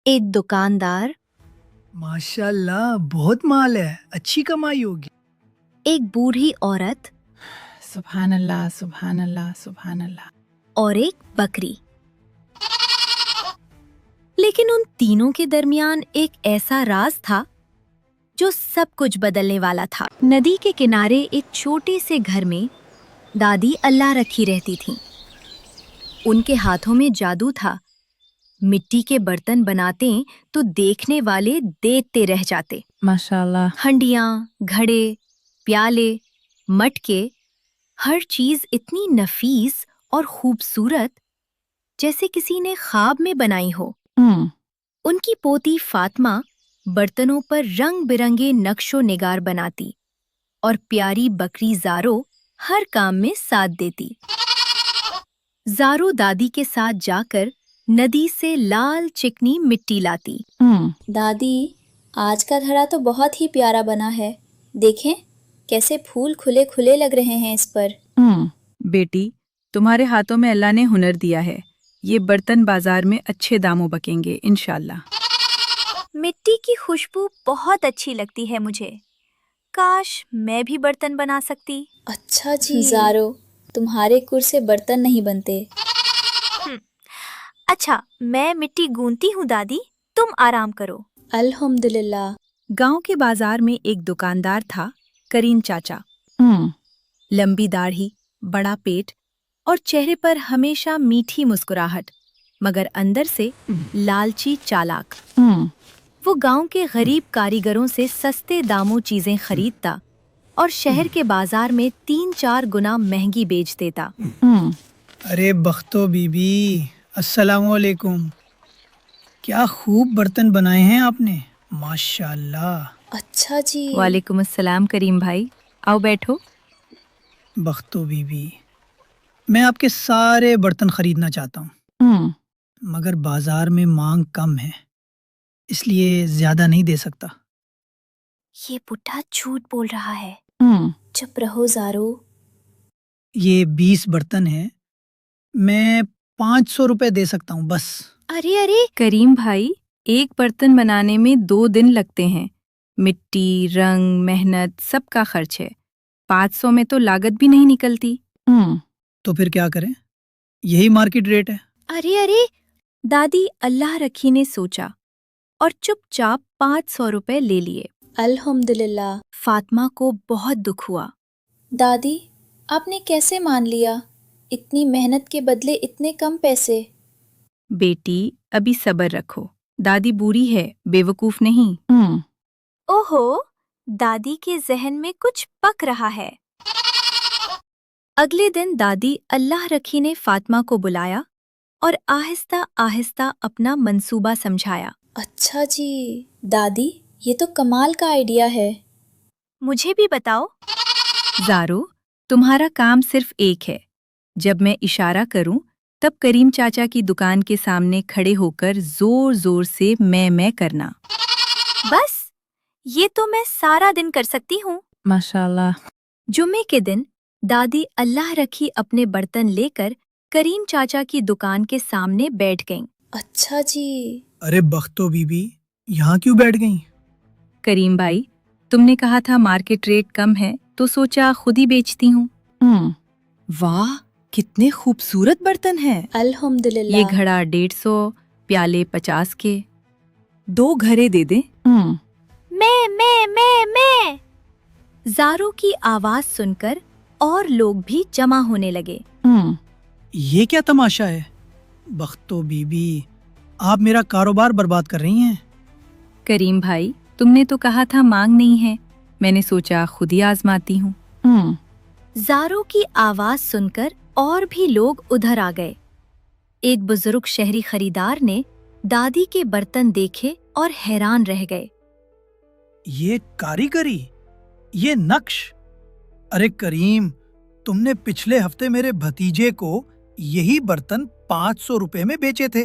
ایک دکاندار، ماشاء اللہ بہت مال ہے، اچھی کمائی ہوگی۔ ایک بوڑھی عورت سبحان اللہ سبحان اللہ سبحان اللہ۔ اور ایک بکری۔ لیکن ان تینوں کے درمیان ایک ایسا راز تھا جو سب کچھ بدلنے والا تھا۔ ندی کے کنارے ایک چھوٹے سے گھر میں دادی اللہ رکھی رہتی تھیں۔ ان کے ہاتھوں میں جادو تھا۔ مٹی کے برتن بناتے تو دیکھنے والے دیکھتے رہ جاتے۔ ماشاء اللہ۔ ہنڈیاں، گھڑے، پیالے، مٹکے، ہر چیز اتنی نفیس اور خوبصورت جیسے کسی نے خواب میں بنائی ہو۔ ان کی پوتی فاطمہ برتنوں پر رنگ برنگے نقش و نگار بناتی اور پیاری بکری زارو ہر کام میں ساتھ دیتی۔ زارو دادی کے ساتھ جا کر ندی سے لال چکنی مٹی لاتی۔ دادی، آج کا گھڑا تو بہت ہی پیارا بنا ہے، دیکھیں کیسے پھول کھلے کھلے لگ رہے ہیں اس پر۔ بیٹی، تمہارے ہاتھوں میں اللہ نے ہنر دیا ہے، یہ برتن بازار میں اچھے داموں بکیں گے انشاءاللہ۔ مٹی کی خوشبو بہت اچھی لگتی ہے مجھے، کاش میں بھی برتن بنا سکتی۔ اچھا جی زارو، تمہارے کر سے برتن نہیں بنتے۔ اچھا، میں مٹی گونتی ہوں دادی، تم آرام کرو۔ الحمدللہ۔ گاؤں کے بازار میں ایک دکاندار تھا، کریم چاچا۔ لمبی داڑھی، بڑا پیٹ اور چہرے پر ہمیشہ میٹھی مسکراہٹ، مگر اندر سے لالچی چالاک۔ وہ گاؤں کے غریب کاریگروں سے سستے داموں چیزیں خریدتا اور شہر کے بازار میں 3-4 گنا مہنگی بیچ دیتا۔ ارے بختو بی بی، السلام علیکم۔ کیا خوب برتن بنائے ہیں آپ نے، ماشاء اللہ۔ اچھا جی۔ وعلیکم السلام کریم بھائی، آؤ بیٹھو۔ بختو بی بی، میں آپ کے سارے برتن خریدنا چاہتا ہوں، مگر بازار میں مانگ کم ہے، اس لیے زیادہ نہیں دے سکتا۔ یہ بڈھا جھوٹ بول رہا ہے۔ چپ رہو زارو۔ یہ 20 برتن ہیں، میں 500 روپے دے سکتا ہوں بس۔ ارے کریم بھائی، ایک برتن بنانے میں 2 دن لگتے ہیں، مٹی، رنگ، محنت سب کا خرچ ہے، 500 میں تو لاگت بھی نہیں نکلتی۔ تو پھر کیا کریں، یہی مارکیٹ ریٹ ہے۔ ارے دادی اللہ رکھی نے سوچا اور چپ چاپ 500 روپے لے لیے۔ الحمدللہ۔ فاطمہ کو بہت دکھ ہوا۔ دادی، آپ نے کیسے مان لیا؟ اتنی محنت کے بدلے اتنے کم پیسے؟ بیٹی، ابھی صبر رکھو، دادی بوڑھی ہے، بے وقوف نہیں۔ اوہو، دادی کے ذہن میں کچھ پک رہا ہے۔ اگلے دن دادی اللہ رکھی نے فاطمہ کو بلایا اور آہستہ آہستہ اپنا منصوبہ سمجھایا۔ اچھا جی دادی، یہ تو کمال کا آئیڈیا ہے۔ مجھے بھی بتاؤ۔ زارو، تمہارا کام صرف ایک ہے، جب میں اشارہ کروں تب کریم چاچا کی دکان کے سامنے کھڑے ہو کر زور زور سے میں کرنا۔ بس یہ تو میں سارا دن کر سکتی ہوں۔ ماشاءاللہ۔ جمعے کے دن دادی اللہ رکھی اپنے برتن لے کر کریم چاچا کی دکان کے سامنے بیٹھ گئیں۔ اچھا جی۔ ارے بختو بی بی، یہاں کیوں بیٹھ گئیں؟ کریم بھائی، تم نے کہا تھا مارکیٹ ریٹ کم ہے تو سوچا خود ہی بیچتی ہوں۔ واہ، کتنے خوبصورت برتن ہیں۔ الحمدللہ۔ یہ گھڑا 150، پیالے 50 کے، 2 گھڑے دے دیں؟ میں زارو کی آواز سن کر اور لوگ بھی جمع ہونے لگے۔ یہ کیا تماشا ہے؟ بختو بی بی، آپ میرا کاروبار برباد کر رہی ہیں۔ کریم بھائی، تم نے تو کہا تھا مانگ نہیں ہے، میں نے سوچا خود ہی آزماتی ہوں۔ زارو کی آواز سن کر اور بھی لوگ ادھر آ گئے۔ ایک بزرگ شہری خریدار نے دادی کے برتن دیکھے اور حیران رہ گئے۔ یہ کاریگری، یہ نقش! ارے کریم، تم نے پچھلے ہفتے میرے بھتیجے کو یہی برتن 500 روپے میں بیچے تھے،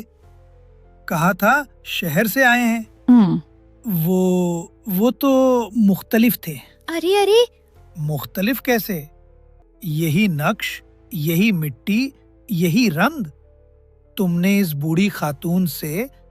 کہا تھا شہر سے آئے ہیں۔ وہ تو مختلف تھے۔ ارے مختلف کیسے؟ یہی نقش، یہی مٹی، یہی رنگ۔ تم نے اس بوڑھی خاتون سے